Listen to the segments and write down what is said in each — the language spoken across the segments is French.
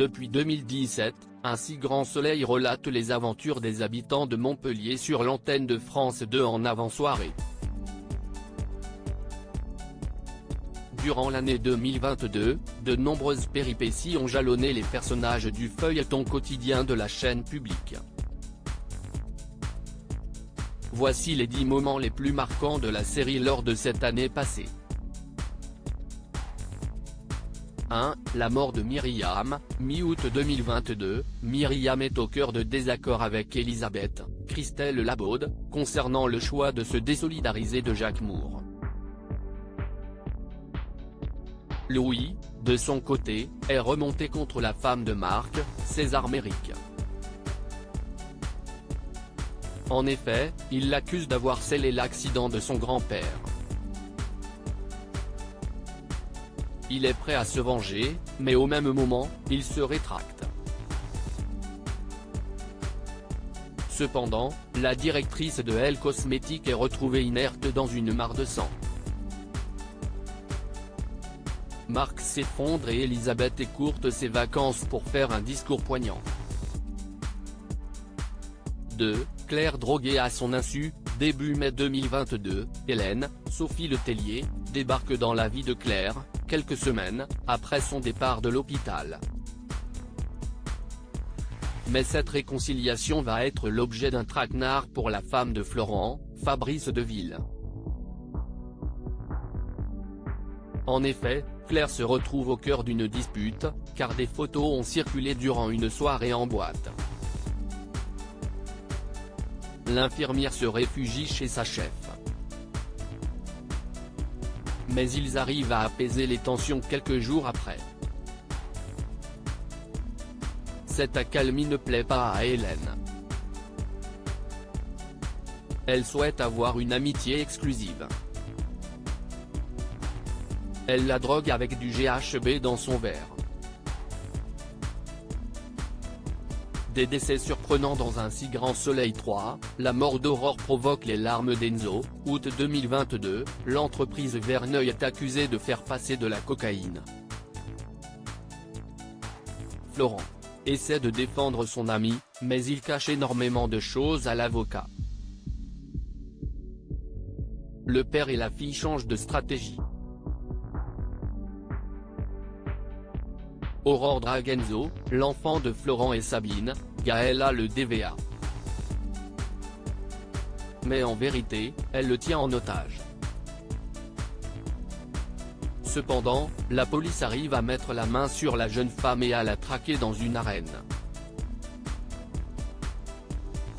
Depuis 2017, Un si grand soleil relate les aventures des habitants de Montpellier sur l'antenne de France 2 en avant-soirée. Durant l'année 2022, de nombreuses péripéties ont jalonné les personnages du feuilleton quotidien de la chaîne publique. Voici les 10 moments les plus marquants de la série lors de cette année passée. 1. La mort de Myriam. Mi-août 2022, Myriam est au cœur de désaccords avec Elisabeth, Christelle Labaude, concernant le choix de se désolidariser de Jacques Moore. Louis, de son côté, est remonté contre la femme de Marc, César Méric. En effet, il l'accuse d'avoir scellé l'accident de son grand-père. Il est prêt à se venger, mais au même moment, il se rétracte. Cependant, la directrice de Elle Cosmétiques est retrouvée inerte dans une mare de sang. Marc s'effondre et Elisabeth écourte ses vacances pour faire un discours poignant. 2. Claire droguée à son insu. Début mai 2022, Hélène, Sophie Letellier, débarque dans la vie de Claire, quelques semaines après son départ de l'hôpital. Mais cette réconciliation va être l'objet d'un traquenard pour la femme de Florent, Fabrice Deville. En effet, Claire se retrouve au cœur d'une dispute, car des photos ont circulé durant une soirée en boîte. L'infirmière se réfugie chez sa chef. Mais ils arrivent à apaiser les tensions quelques jours après. Cette accalmie ne plaît pas à Hélène. Elle souhaite avoir une amitié exclusive. Elle la drogue avec du GHB dans son verre. Des décès surprenants dans Un si grand soleil 3, la mort d'Aurore provoque les larmes d'Enzo. Août 2022, l'entreprise Verneuil est accusée de faire passer de la cocaïne. Florent essaie de défendre son ami, mais il cache énormément de choses à l'avocat. Le père et la fille changent de stratégie. Aurore drague Enzo, l'enfant de Florent et Sabine, Gaëlle a le DVA. Mais en vérité, elle le tient en otage. Cependant, la police arrive à mettre la main sur la jeune femme et à la traquer dans une arène.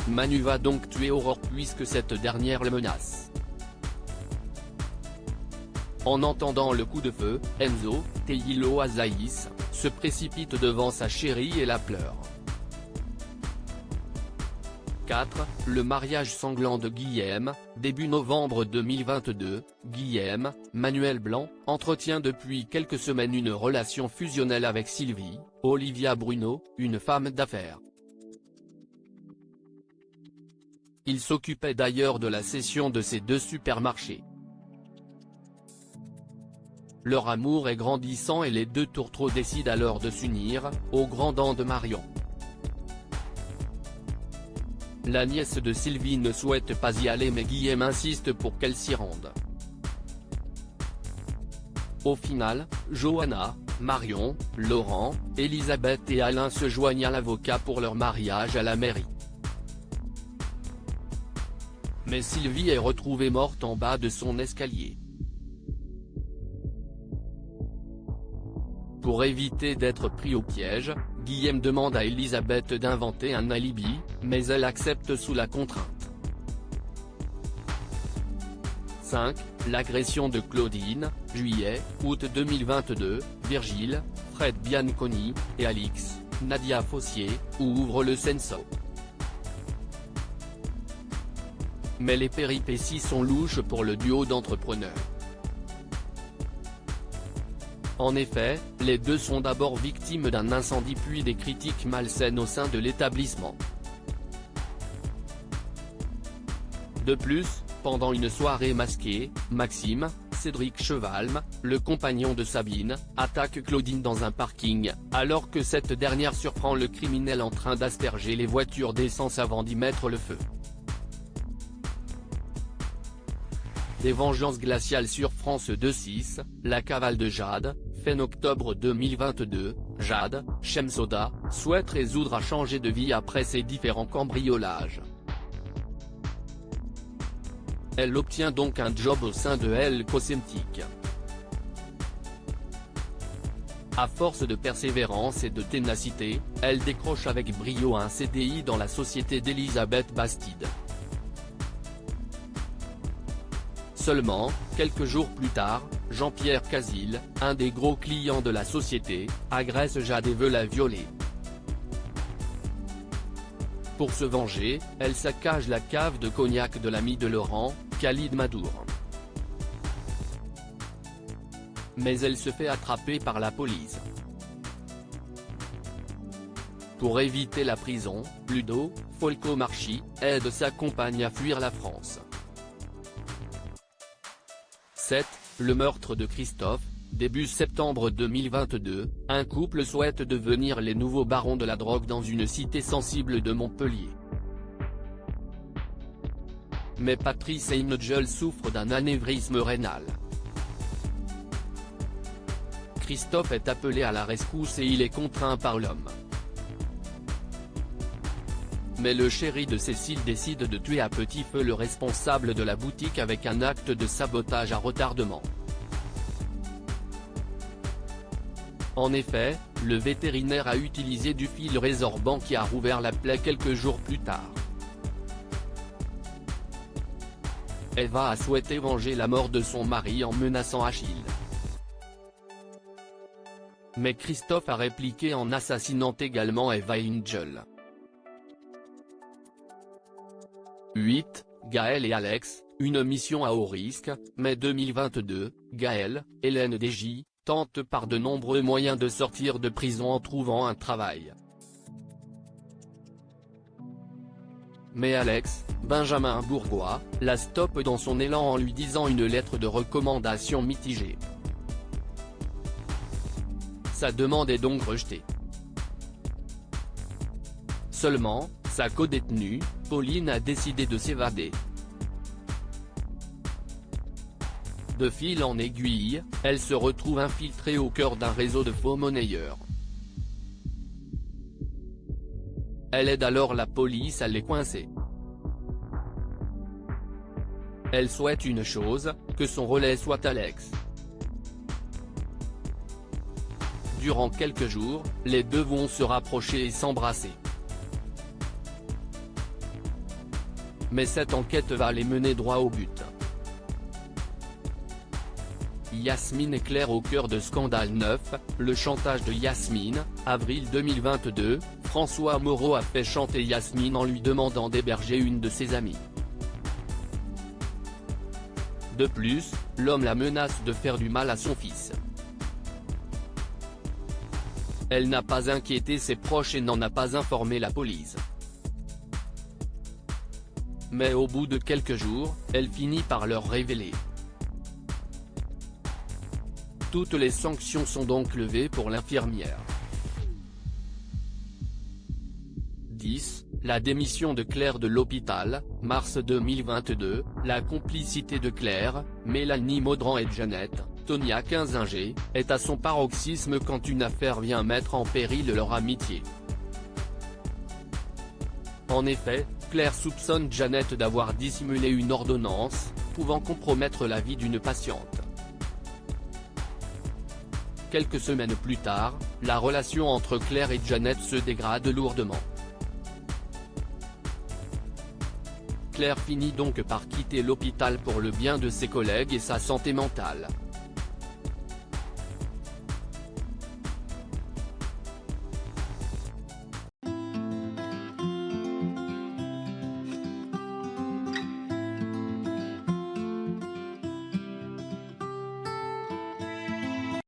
Manu va donc tuer Aurore puisque cette dernière le menace. En entendant le coup de feu, Enzo, Teilo Azaïs, se précipite devant sa chérie et la pleure. 4. Le mariage sanglant de Guillaume. Début novembre 2022, Guillaume, Manuel Blanc, entretient depuis quelques semaines une relation fusionnelle avec Sylvie, Olivia Bruno, une femme d'affaires. Il s'occupait d'ailleurs de la cession de ces deux supermarchés. Leur amour est grandissant et les deux tourtereaux décident alors de s'unir, au grand dam de Marion. La nièce de Sylvie ne souhaite pas y aller mais Guillaume insiste pour qu'elle s'y rende. Au final, Johanna, Marion, Laurent, Elisabeth et Alain se joignent à l'avocat pour leur mariage à la mairie. Mais Sylvie est retrouvée morte en bas de son escalier. Pour éviter d'être pris au piège, Guillaume demande à Elisabeth d'inventer un alibi, mais elle accepte sous la contrainte. 5. L'agression de Claudine. Juillet-août 2022, Virgile, Fred Bianconi, et Alix, Nadia Fossier, ouvrent le Senso. Mais les péripéties sont louches pour le duo d'entrepreneurs. En effet, les deux sont d'abord victimes d'un incendie puis des critiques malsaines au sein de l'établissement. De plus, pendant une soirée masquée, Maxime, Cédric Chevalme, le compagnon de Sabine, attaque Claudine dans un parking, alors que cette dernière surprend le criminel en train d'asperger les voitures d'essence avant d'y mettre le feu. Des vengeances glaciales sur France 2-6, la cavale de Jade, fin octobre 2022, Jade, Chemsoda, souhaite résoudre à changer de vie après ses différents cambriolages. Elle obtient donc un job au sein de Elle Cosmétiques. À force de persévérance et de ténacité, elle décroche avec brio un CDI dans la société d'Elisabeth Bastide. Seulement, quelques jours plus tard, Jean-Pierre Casil, un des gros clients de la société, agresse Jade et veut la violer. Pour se venger, elle saccage la cave de cognac de l'ami de Laurent, Khalid Madour. Mais elle se fait attraper par la police. Pour éviter la prison, Ludo Folco-Marchi aide sa compagne à fuir la France. 7. Le meurtre de Christophe. Début septembre 2022, un couple souhaite devenir les nouveaux barons de la drogue dans une cité sensible de Montpellier. Mais Patrice Angel souffre d'un anévrisme rénal. Christophe est appelé à la rescousse et il est contraint par l'homme. Mais le chéri de Cécile décide de tuer à petit feu le responsable de la boutique avec un acte de sabotage à retardement. En effet, le vétérinaire a utilisé du fil résorbant qui a rouvert la plaie quelques jours plus tard. Eva a souhaité venger la mort de son mari en menaçant Achille. Mais Christophe a répliqué en assassinant également Eva Angel. 8. Gaël et Alex, une mission à haut risque, mai 2022, Gaël, Hélène DJ, tente par de nombreux moyens de sortir de prison en trouvant un travail. Mais Alex, Benjamin Bourgois, la stoppe dans son élan en lui disant une lettre de recommandation mitigée. Sa demande est donc rejetée. Seulement, sa codétenue, Pauline a décidé de s'évader. De fil en aiguille, elle se retrouve infiltrée au cœur d'un réseau de faux monnayeurs. Elle aide alors la police à les coincer. Elle souhaite une chose, que son relais soit Alex. Durant quelques jours, les deux vont se rapprocher et s'embrasser. Mais cette enquête va les mener droit au but. Yasmine et Claire au cœur de Scandale 9, le chantage de Yasmine, avril 2022, François Moreau a fait chanter Yasmine en lui demandant d'héberger une de ses amies. De plus, l'homme la menace de faire du mal à son fils. Elle n'a pas inquiété ses proches et n'en a pas informé la police. Mais au bout de quelques jours, elle finit par leur révéler. Toutes les sanctions sont donc levées pour l'infirmière. 10. La démission de Claire de l'hôpital, mars 2022, la complicité de Claire, Mélanie Maudran et Jeannette, Tonia Kinzinger, est à son paroxysme quand une affaire vient mettre en péril leur amitié. En effet, Claire soupçonne Jeannette d'avoir dissimulé une ordonnance, pouvant compromettre la vie d'une patiente. Quelques semaines plus tard, la relation entre Claire et Jeannette se dégrade lourdement. Claire finit donc par quitter l'hôpital pour le bien de ses collègues et sa santé mentale.